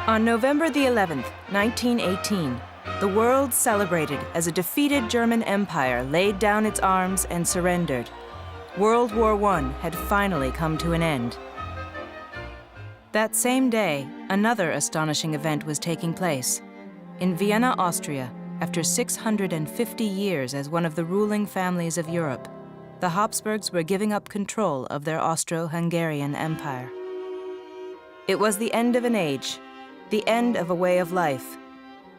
On November the 11th, 1918, the world celebrated as a defeated German empire laid down its arms and surrendered. World War I had finally come to an end. That same day, another astonishing event was taking place. In Vienna, Austria, after 650 years as one of the ruling families of Europe, the Habsburgs were giving up control of their Austro-Hungarian Empire. It was the end of an age, the end of a way of life,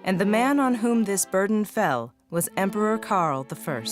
and the man on whom this burden fell was Emperor Karl I.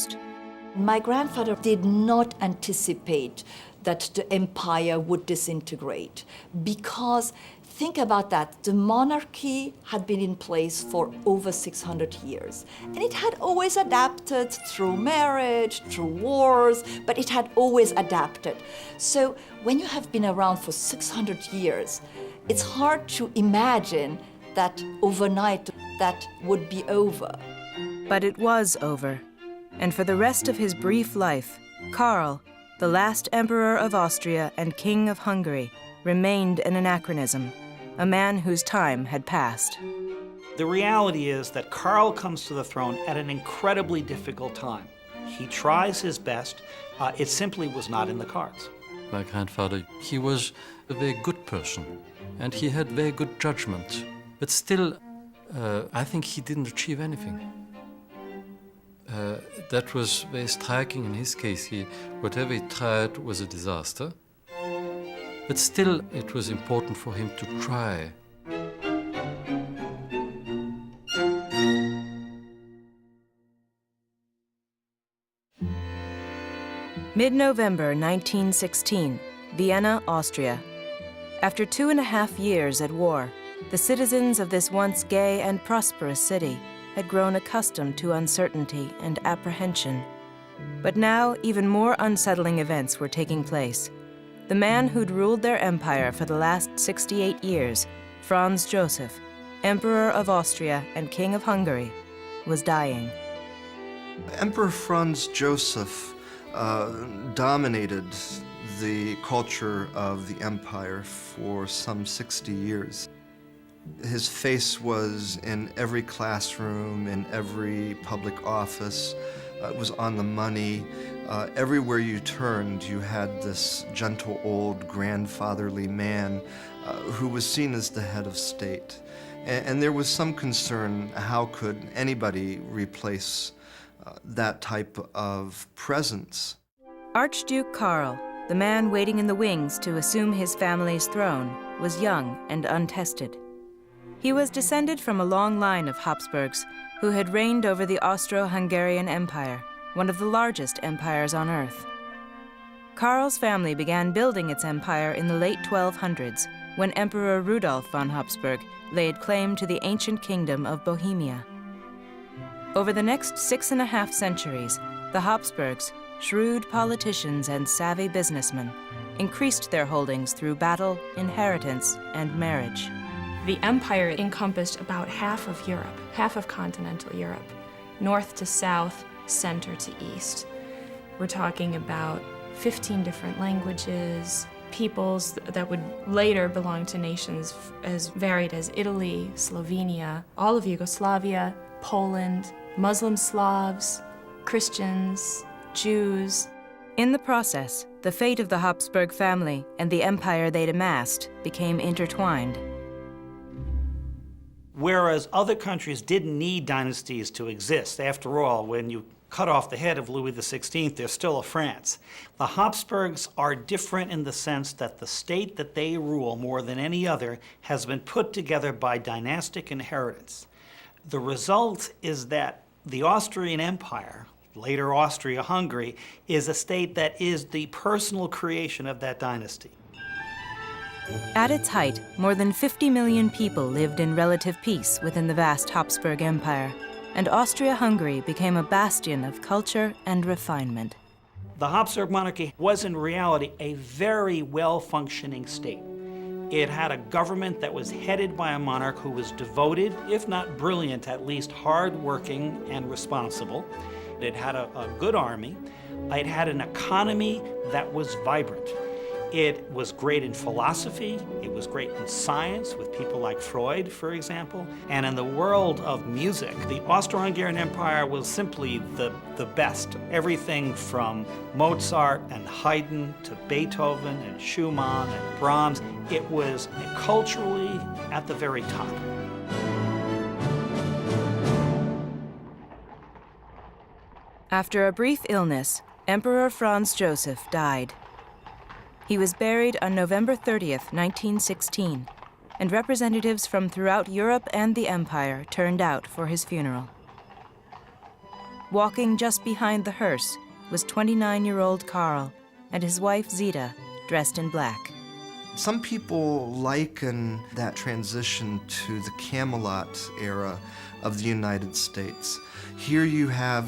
My grandfather did not anticipate that the empire would disintegrate because, think about that, the monarchy had been in place for over 600 years. And it had always adapted through marriage, through wars, but it had always adapted. So when you have been around for 600 years, it's hard to imagine that overnight that would be over. But it was over. And for the rest of his brief life, Karl, the last emperor of Austria and king of Hungary, remained an anachronism, a man whose time had passed. The reality is that Karl comes to the throne at an incredibly difficult time. He tries his best. It simply was not in the cards. My grandfather, he was a very good person, and he had very good judgment. But still, I think he didn't achieve anything. That was very striking in his case. Whatever he tried was a disaster. But still, it was important for him to try. Mid-November 1916, Vienna, Austria. After 2.5 years at war, the citizens of this once gay and prosperous city had grown accustomed to uncertainty and apprehension. But now, even more unsettling events were taking place. The man who'd ruled their empire for the last 68 years, Franz Joseph, Emperor of Austria and King of Hungary, was dying. Emperor Franz Joseph dominated the culture of the empire for some 60 years. His face was in every classroom, in every public office. It was on the money. Everywhere you turned, you had this gentle old grandfatherly man who was seen as the head of state. And there was some concern, how could anybody replace that type of presence? Archduke Karl, the man waiting in the wings to assume his family's throne, was young and untested. He was descended from a long line of Habsburgs who had reigned over the Austro-Hungarian Empire, one of the largest empires on earth. Karl's family began building its empire in the late 1200s when Emperor Rudolf von Habsburg laid claim to the ancient kingdom of Bohemia. Over the next 6.5 centuries, the Habsburgs, shrewd politicians and savvy businessmen, increased their holdings through battle, inheritance, and marriage. The empire encompassed about half of Europe, half of continental Europe, north to south, center to east. We're talking about 15 different languages, peoples that would later belong to nations as varied as Italy, Slovenia, all of Yugoslavia, Poland, Muslim Slavs, Christians, Jews. In the process, the fate of the Habsburg family and the empire they'd amassed became intertwined. Whereas other countries didn't need dynasties to exist. After all, when you cut off the head of Louis XVI, there's still a France. The Habsburgs are different in the sense that the state that they rule more than any other has been put together by dynastic inheritance. The result is that the Austrian Empire, later Austria-Hungary, is a state that is the personal creation of that dynasty. At its height, more than 50 million people lived in relative peace within the vast Habsburg Empire, and Austria-Hungary became a bastion of culture and refinement. The Habsburg monarchy was in reality a very well-functioning state. It had a government that was headed by a monarch who was devoted, if not brilliant, at least hard-working and responsible. It had a good army. It had an economy that was vibrant. It was great in philosophy, it was great in science with people like Freud, for example, and in the world of music, the Austro-Hungarian Empire was simply the best. Everything from Mozart and Haydn to Beethoven and Schumann and Brahms, it was culturally at the very top. After a brief illness, Emperor Franz Joseph died. He was buried on November 30th, 1916, and representatives from throughout Europe and the Empire turned out for his funeral. Walking just behind the hearse was 29-year-old Karl and his wife Zita, dressed in black. Some people liken that transition to the Camelot era of the United States. Here you have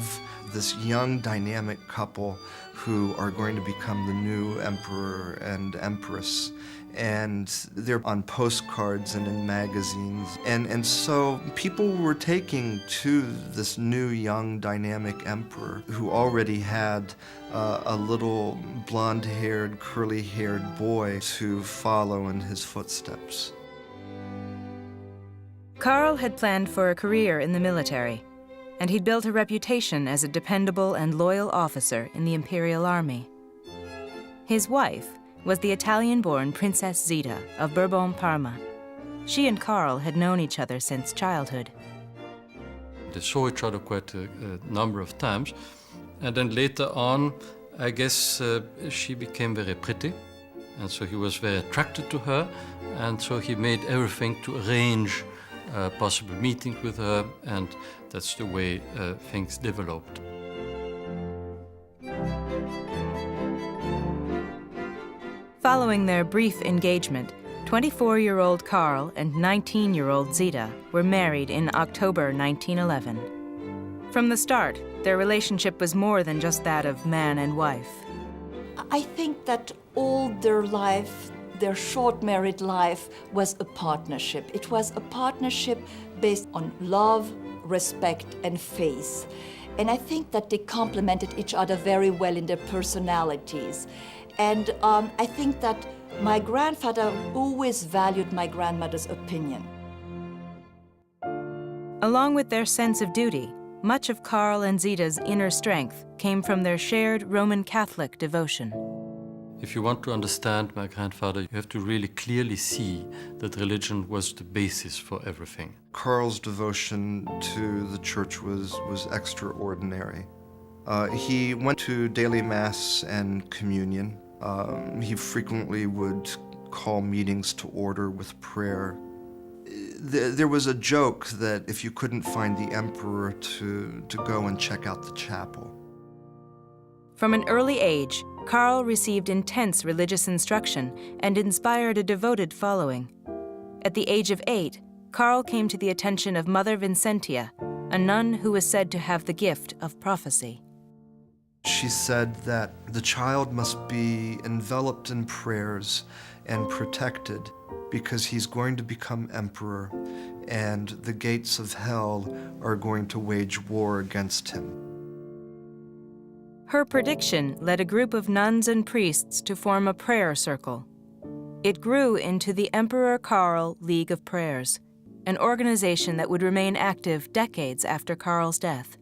this young, dynamic couple who are going to become the new emperor and empress. And they're on postcards and in magazines. And so people were taking to this new, young, dynamic emperor who already had a little blonde-haired, curly-haired boy to follow in his footsteps. Karl had planned for a career in the military, and he'd built a reputation as a dependable and loyal officer in the Imperial Army. His wife was the Italian-born Princess Zita of Bourbon-Parma. She and Karl had known each other since childhood. They saw each other quite a number of times, and then later on, I guess she became very pretty, and so he was very attracted to her, and so he made everything to arrange possible meetings with her, and that's the way things developed. Following their brief engagement, 24-year-old Karl and 19-year-old Zita were married in October 1911. From the start, their relationship was more than just that of man and wife. I think that all their life, their short married life, was a partnership. It was a partnership based on love, respect, and faith. And I think that they complemented each other very well in their personalities. And I think that my grandfather always valued my grandmother's opinion. Along with their sense of duty, much of Karl and Zita's inner strength came from their shared Roman Catholic devotion. If you want to understand my grandfather, you have to really clearly see that religion was the basis for everything. Karl's devotion to the church was extraordinary. He went to daily mass and communion. He frequently would call meetings to order with prayer. There was a joke that if you couldn't find the emperor, to go and check out the chapel. From an early age, Karl received intense religious instruction and inspired a devoted following. At the age of 8, Karl came to the attention of Mother Vincentia, a nun who was said to have the gift of prophecy. She said that the child must be enveloped in prayers and protected because he's going to become emperor, and the gates of hell are going to wage war against him. Her prediction led a group of nuns and priests to form a prayer circle. It grew into the Emperor Karl League of Prayers, an organization that would remain active decades after Karl's death.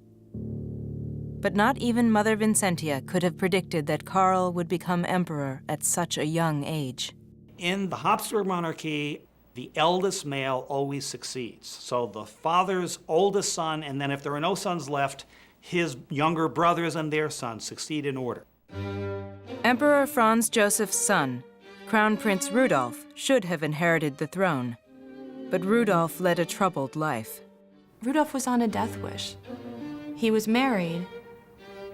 But not even Mother Vincentia could have predicted that Karl would become emperor at such a young age. In the Habsburg monarchy, the eldest male always succeeds. So the father's oldest son, and then if there are no sons left, his younger brothers and their sons succeed in order. Emperor Franz Joseph's son, Crown Prince Rudolf, should have inherited the throne. But Rudolf led a troubled life. Rudolf was on a death wish. He was married,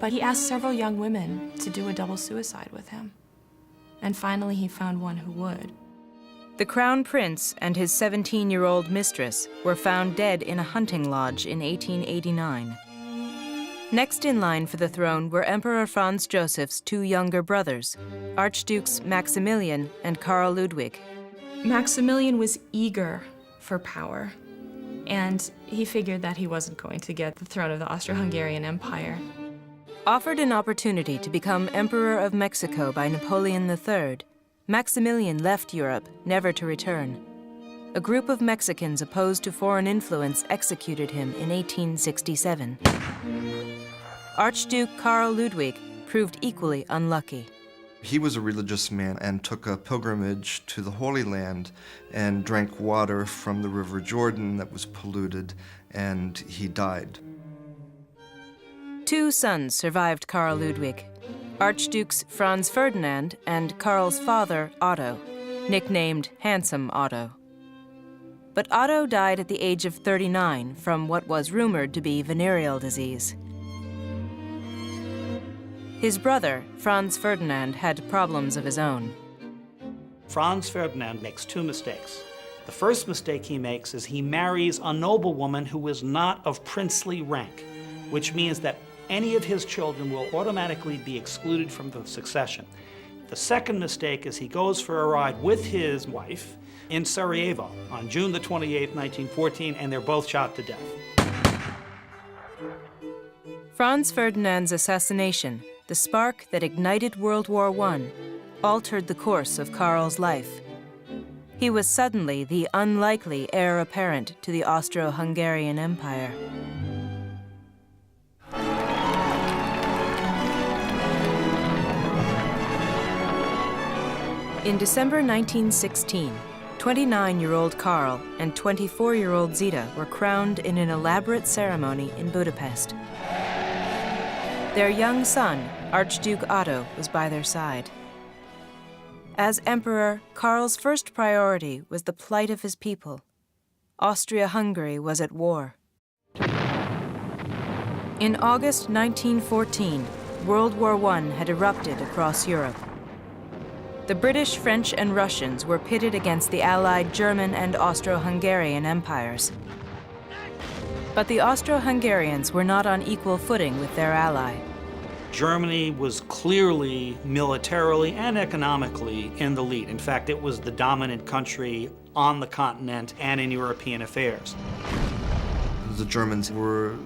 but he asked several young women to do a double suicide with him. And finally he found one who would. The Crown Prince and his 17-year-old mistress were found dead in a hunting lodge in 1889. Next in line for the throne were Emperor Franz Joseph's two younger brothers, Archdukes Maximilian and Karl Ludwig. Maximilian was eager for power, and he figured that he wasn't going to get the throne of the Austro-Hungarian Empire. Offered an opportunity to become Emperor of Mexico by Napoleon III, Maximilian left Europe, never to return. A group of Mexicans opposed to foreign influence executed him in 1867. Archduke Karl Ludwig proved equally unlucky. He was a religious man and took a pilgrimage to the Holy Land and drank water from the River Jordan that was polluted, and he died. 2 sons survived Karl Ludwig, Archdukes Franz Ferdinand and Karl's father, Otto, nicknamed Handsome Otto. But Otto died at the age of 39 from what was rumored to be venereal disease. His brother, Franz Ferdinand, had problems of his own. Franz Ferdinand makes 2 mistakes. The first mistake he makes is he marries a noblewoman who is not of princely rank, which means that any of his children will automatically be excluded from the succession. The second mistake is he goes for a ride with his wife in Sarajevo on June the 28th, 1914, and they're both shot to death. Franz Ferdinand's assassination, the spark that ignited World War I, altered the course of Karl's life. He was suddenly the unlikely heir apparent to the Austro-Hungarian Empire. In December 1916, 29-year-old Karl and 24-year-old Zita were crowned in an elaborate ceremony in Budapest. Their young son, Archduke Otto, was by their side. As emperor, Karl's first priority was the plight of his people. Austria-Hungary was at war. In August 1914, World War I had erupted across Europe. The British, French, and Russians were pitted against the Allied German and Austro-Hungarian empires. But the Austro-Hungarians were not on equal footing with their ally. Germany was clearly militarily and economically in the lead. In fact, it was the dominant country on the continent and in European affairs. The Germans were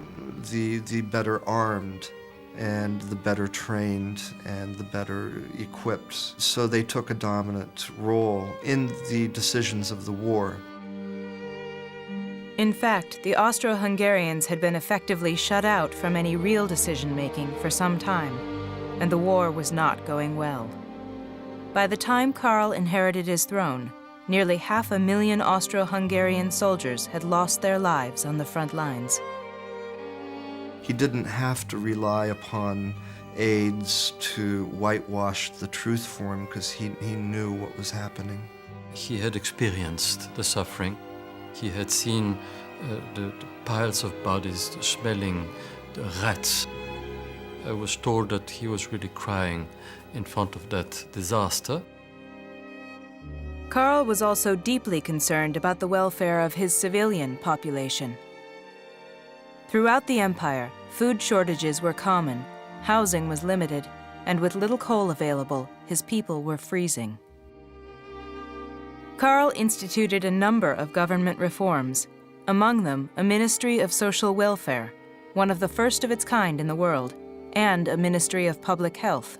the better armed and the better trained and the better equipped. So they took a dominant role in the decisions of the war. In fact, the Austro-Hungarians had been effectively shut out from any real decision-making for some time, and the war was not going well. By the time Karl inherited his throne, nearly 500,000 Austro-Hungarian soldiers had lost their lives on the front lines. He didn't have to rely upon aides to whitewash the truth for him because he knew what was happening. He had experienced the suffering. He had seen the piles of bodies, the smelling, the rats. I was told that he was really crying in front of that disaster. Karl was also deeply concerned about the welfare of his civilian population. Throughout the empire, food shortages were common, housing was limited, and with little coal available, his people were freezing. Karl instituted a number of government reforms, among them a Ministry of Social Welfare, one of the first of its kind in the world, and a Ministry of Public Health.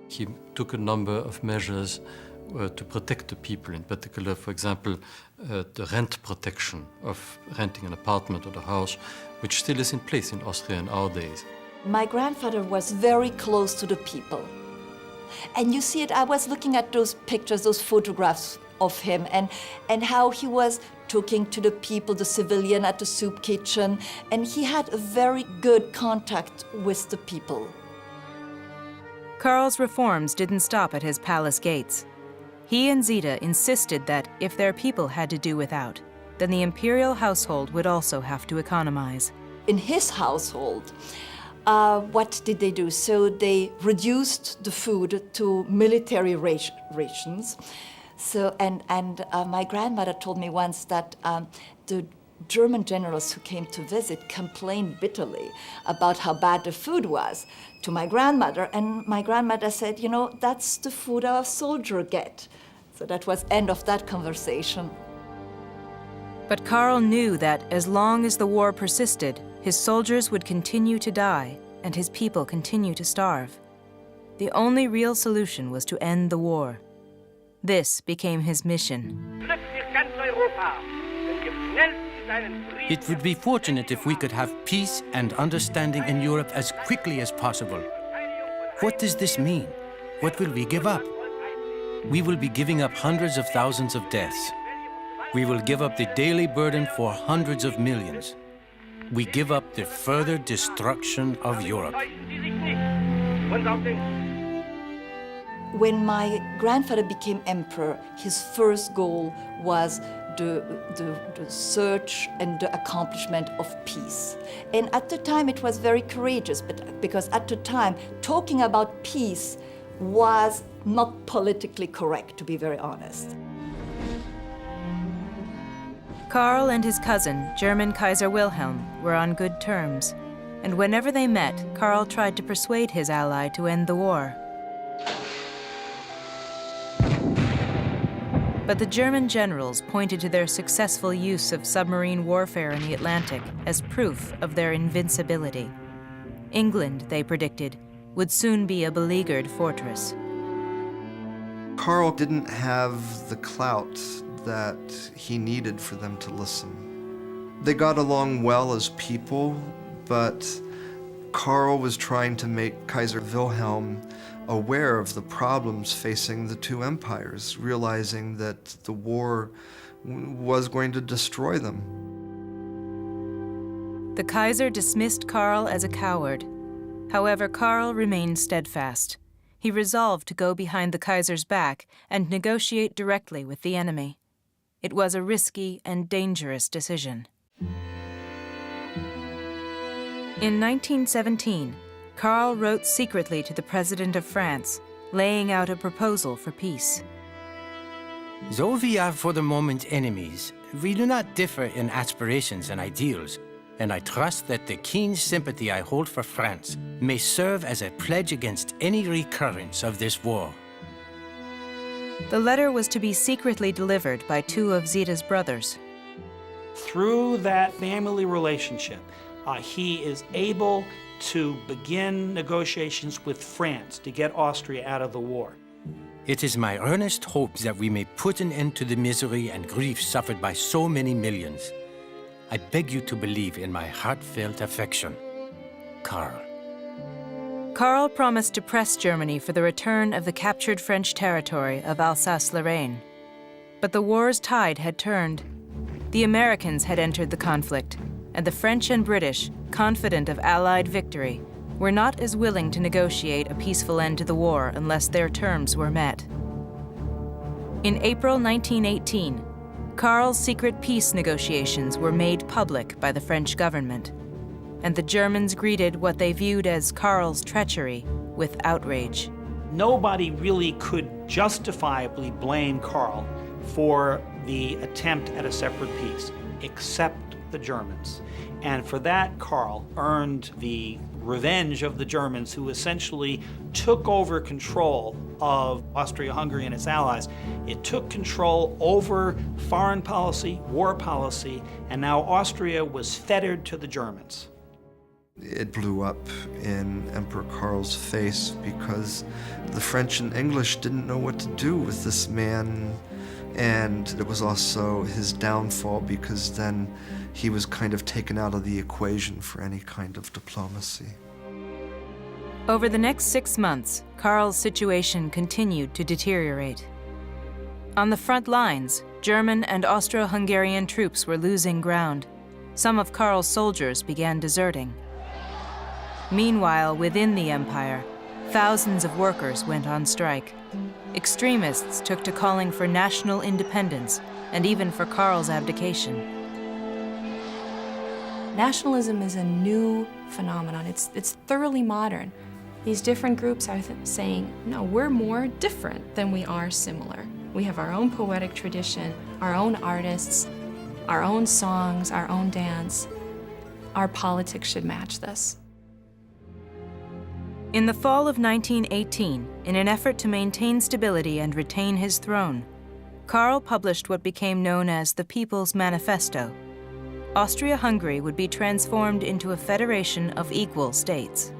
He took a number of measures to protect the people, in particular, for example, the rent protection of renting an apartment or a house, which still is in place in Austria in our days. My grandfather was very close to the people. And you see it, I was looking at those pictures, those photographs of him, and how he was talking to the people, the civilian at the soup kitchen, and he had a very good contact with the people. Karl's reforms didn't stop at his palace gates. He and Zita insisted that if their people had to do without, then the imperial household would also have to economize. In his household, what did they do? So they reduced the food to military rations. So, and my grandmother told me once that the German generals who came to visit complained bitterly about how bad the food was to my grandmother. And my grandmother said, you know, that's the food our soldier get. So that was end of that conversation. But Karl knew that as long as the war persisted, his soldiers would continue to die and his people continue to starve. The only real solution was to end the war. This became his mission. It would be fortunate if we could have peace and understanding in Europe as quickly as possible. What does this mean? What will we give up? We will be giving up hundreds of thousands of deaths. We will give up the daily burden for hundreds of millions. We give up the further destruction of Europe. When my grandfather became emperor, his first goal was the search and the accomplishment of peace. And at the time it was very courageous, because at the time talking about peace was not politically correct, to be very honest. Karl and his cousin, German Kaiser Wilhelm, were on good terms, and whenever they met, Karl tried to persuade his ally to end the war. But the German generals pointed to their successful use of submarine warfare in the Atlantic as proof of their invincibility. England, they predicted, would soon be a beleaguered fortress. Karl didn't have the clout that he needed for them to listen. They got along well as people, but Karl was trying to make Kaiser Wilhelm aware of the problems facing the two empires, realizing that the war was going to destroy them. The Kaiser dismissed Karl as a coward. However, Karl remained steadfast. He resolved to go behind the Kaiser's back and negotiate directly with the enemy. It was a risky and dangerous decision. In 1917, Karl wrote secretly to the President of France, laying out a proposal for peace. Though we are for the moment enemies, we do not differ in aspirations and ideals, and I trust that the keen sympathy I hold for France may serve as a pledge against any recurrence of this war. The letter was to be secretly delivered by two of Zita's brothers. Through that family relationship, he is able to begin negotiations with France to get Austria out of the war. It is my earnest hope that we may put an end to the misery and grief suffered by so many millions. I beg you to believe in my heartfelt affection. Karl. Karl promised to press Germany for the return of the captured French territory of Alsace-Lorraine. But the war's tide had turned. The Americans had entered the conflict, and the French and British, confident of Allied victory, were not as willing to negotiate a peaceful end to the war unless their terms were met. In April 1918, Karl's secret peace negotiations were made public by the French government, and the Germans greeted what they viewed as Karl's treachery with outrage. Nobody really could justifiably blame Karl for the attempt at a separate peace, except the Germans. And for that, Karl earned the revenge of the Germans, who essentially took over control of Austria-Hungary and its allies. It took control over foreign policy, war policy, and now Austria was fettered to the Germans. It blew up in Emperor Karl's face because the French and English didn't know what to do with this man. And it was also his downfall because then he was kind of taken out of the equation for any kind of diplomacy. Over the next 6 months, Karl's situation continued to deteriorate. On the front lines, German and Austro-Hungarian troops were losing ground. Some of Karl's soldiers began deserting. Meanwhile, within the empire, thousands of workers went on strike. Extremists took to calling for national independence and even for Karl's abdication. Nationalism is a new phenomenon. It's thoroughly modern. These different groups are saying, no, we're more different than we are similar. We have our own poetic tradition, our own artists, our own songs, our own dance. Our politics should match this. In the fall of 1918, in an effort to maintain stability and retain his throne, Karl published what became known as the People's Manifesto. Austria-Hungary would be transformed into a federation of equal states.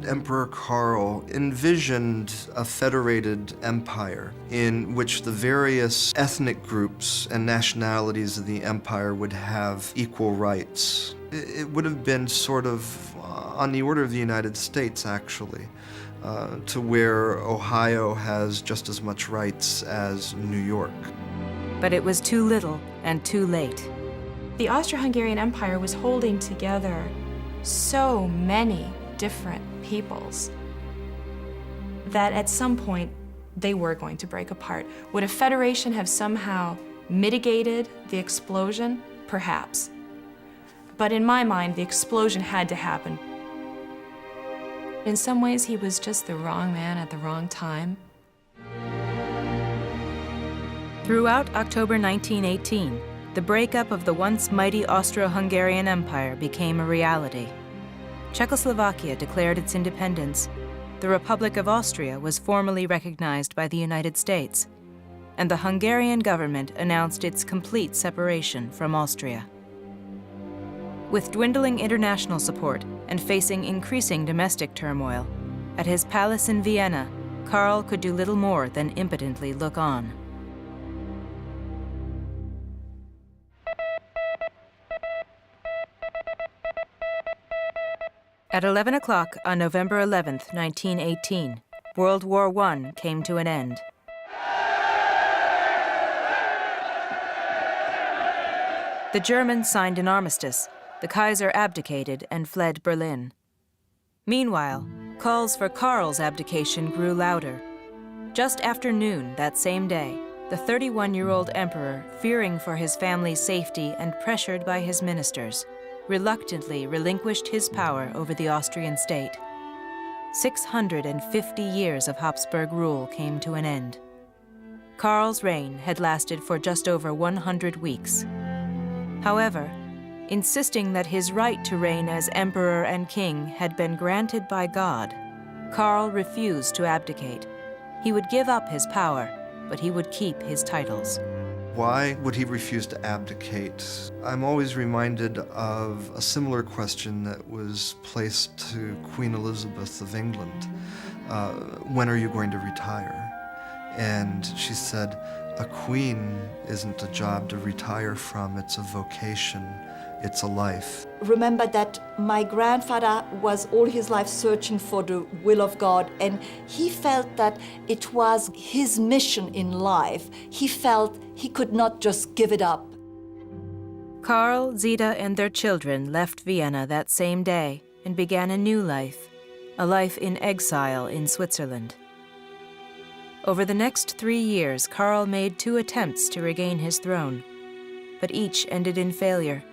Emperor Karl envisioned a federated empire in which the various ethnic groups and nationalities of the empire would have equal rights. It would have been sort of on the order of the United States, actually, to where Ohio has just as much rights as New York. But it was too little and too late. The Austro-Hungarian Empire was holding together so many different peoples that at some point they were going to break apart. Would a federation have somehow mitigated the explosion? Perhaps. But in my mind, the explosion had to happen. In some ways, he was just the wrong man at the wrong time. Throughout October 1918, the breakup of the once mighty Austro-Hungarian Empire became a reality. Czechoslovakia declared its independence, the Republic of Austria was formally recognized by the United States, and the Hungarian government announced its complete separation from Austria. With dwindling international support and facing increasing domestic turmoil, at his palace in Vienna, Karl could do little more than impotently look on. At 11 o'clock on November 11, 1918, World War I came to an end. The Germans signed an armistice, the Kaiser abdicated and fled Berlin. Meanwhile, calls for Karl's abdication grew louder. Just after noon that same day, the 31-year-old emperor, fearing for his family's safety and pressured by his ministers, reluctantly relinquished his power over the Austrian state. 650 years of Habsburg rule came to an end. Karl's reign had lasted for just over 100 weeks. However, insisting that his right to reign as emperor and king had been granted by God, Karl refused to abdicate. He would give up his power, but he would keep his titles. Why would he refuse to abdicate? I'm always reminded of a similar question that was placed to Queen Elizabeth of England. When are you going to retire? And she said, a queen isn't a job to retire from, it's a vocation, it's a life. Remember that my grandfather was all his life searching for the will of God, and he felt that it was his mission in life. He felt he could not just give it up. Karl, Zita, and their children left Vienna that same day and began a new life, a life in exile in Switzerland. Over the next 3 years, Karl made 2 attempts to regain his throne, but each ended in failure.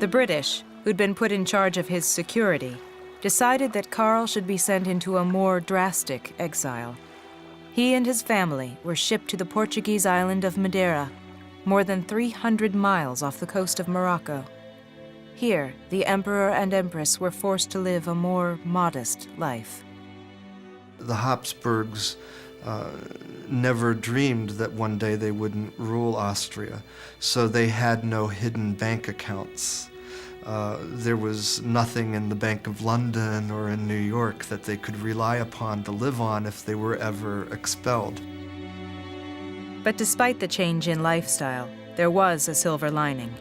The British, who'd been put in charge of his security, decided that Karl should be sent into a more drastic exile. He and his family were shipped to the Portuguese island of Madeira, more than 300 miles off the coast of Morocco. Here, the emperor and empress were forced to live a more modest life. The Habsburgs never dreamed that one day they wouldn't rule Austria, so they had no hidden bank accounts. There was nothing in the Bank of London or in New York that they could rely upon to live on if they were ever expelled. But despite the change in lifestyle, there was a silver lining.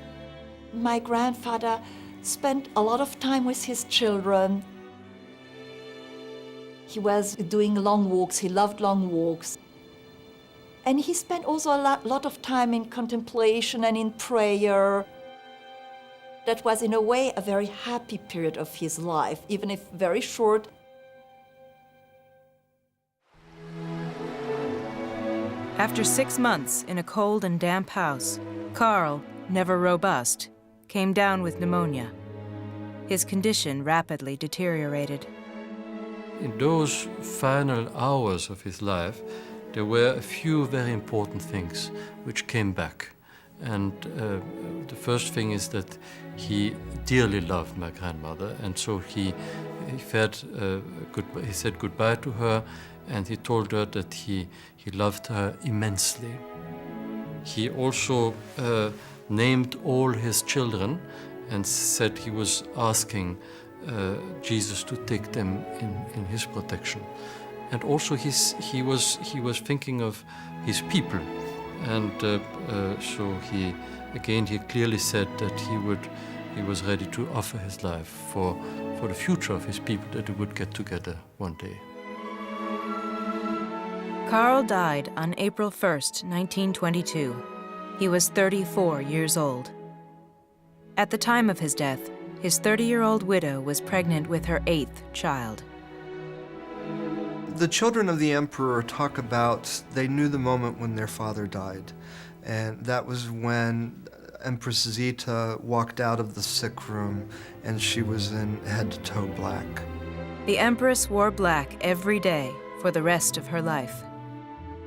My grandfather spent a lot of time with his children. He was doing long walks, he loved long walks. And he spent also a lot of time in contemplation and in prayer. That was, in a way, a very happy period of his life, even if very short. After 6 months in a cold and damp house, Karl, never robust, came down with pneumonia. His condition rapidly deteriorated. In those final hours of his life, there were a few very important things which came back. And the first thing is that he dearly loved my grandmother, and so he said goodbye to her, and he told her that he loved her immensely. He also named all his children and said he was asking Jesus to take them in his protection. And also he was thinking of his people, and so he clearly said that he was ready to offer his life for the future of his people, that they would get together one day. Karl died on April 1st, 1922. He was 34 years old. At the time of his death, his 30-year-old widow was pregnant with her 8th child. The children of the emperor talk about they knew the moment when their father died, and that was when Empress Zita walked out of the sick room and she was in head-to-toe black. The Empress wore black every day for the rest of her life.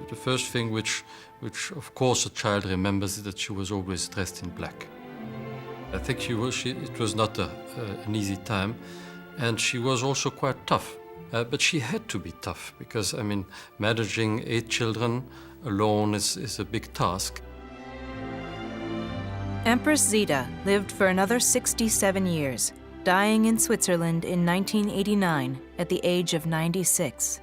The first thing which of course a child remembers is that she was always dressed in black. I think it was not an easy time, and she was also quite tough. But she had to be tough because, I mean, managing 8 children alone is a big task. Empress Zita lived for another 67 years, dying in Switzerland in 1989 at the age of 96.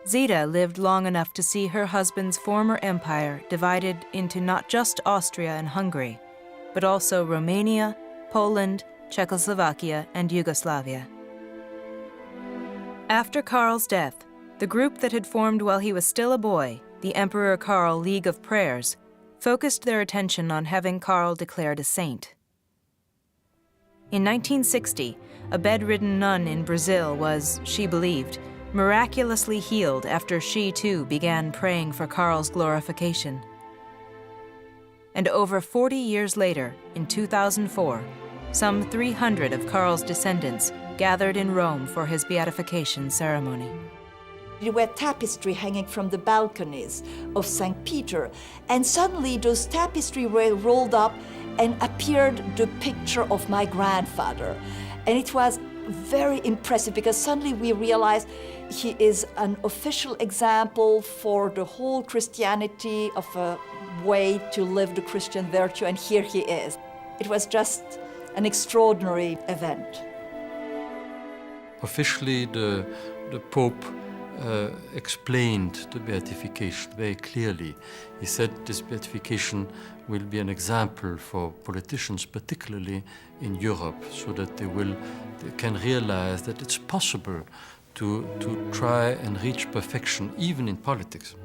Zita lived long enough to see her husband's former empire divided into not just Austria and Hungary, but also Romania, Poland, Czechoslovakia, and Yugoslavia. After Karl's death, the group that had formed while he was still a boy, the Emperor Karl League of Prayers, focused their attention on having Karl declared a saint. In 1960, a bedridden nun in Brazil was, she believed, miraculously healed after she too began praying for Karl's glorification. And over 40 years later, in 2004, some 300 of Karl's descendants gathered in Rome for his beatification ceremony. There were tapestry hanging from the balconies of St. Peter, and suddenly those tapestry were rolled up and appeared the picture of my grandfather. And it was very impressive because suddenly we realized he is an official example for the whole Christianity of a way to live the Christian virtue, and here he is. It was just an extraordinary event. Officially, the Pope explained the beatification very clearly. He said this beatification will be an example for politicians, particularly in Europe, so that they can realize that it's possible to try and reach perfection, even in politics.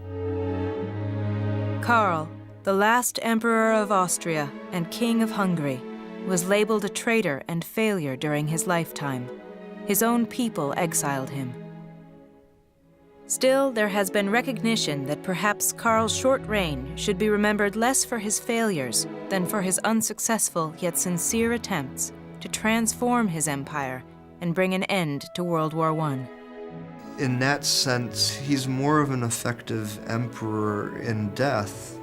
Karl, the last Emperor of Austria and King of Hungary, was labeled a traitor and failure during his lifetime. His own people exiled him. Still, there has been recognition that perhaps Karl's short reign should be remembered less for his failures than for his unsuccessful yet sincere attempts to transform his empire and bring an end to World War I. In that sense, he's more of an effective emperor in death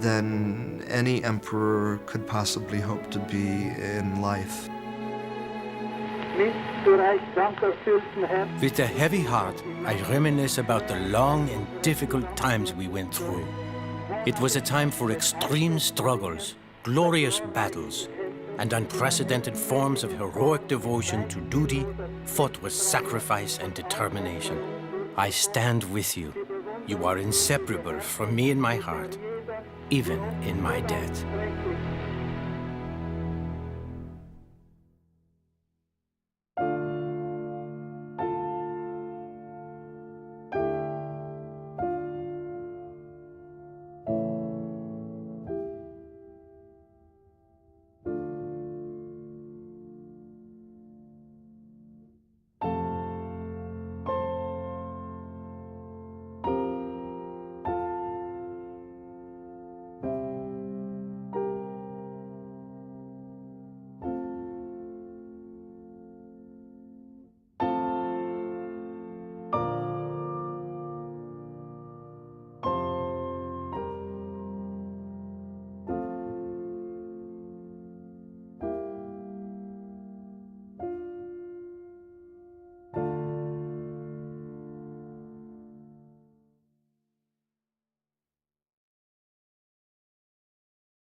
than any emperor could possibly hope to be in life. With a heavy heart, I reminisce about the long and difficult times we went through. It was a time for extreme struggles, glorious battles, and unprecedented forms of heroic devotion to duty, fought with sacrifice and determination. I stand with you. You are inseparable from me in my heart, even in my death.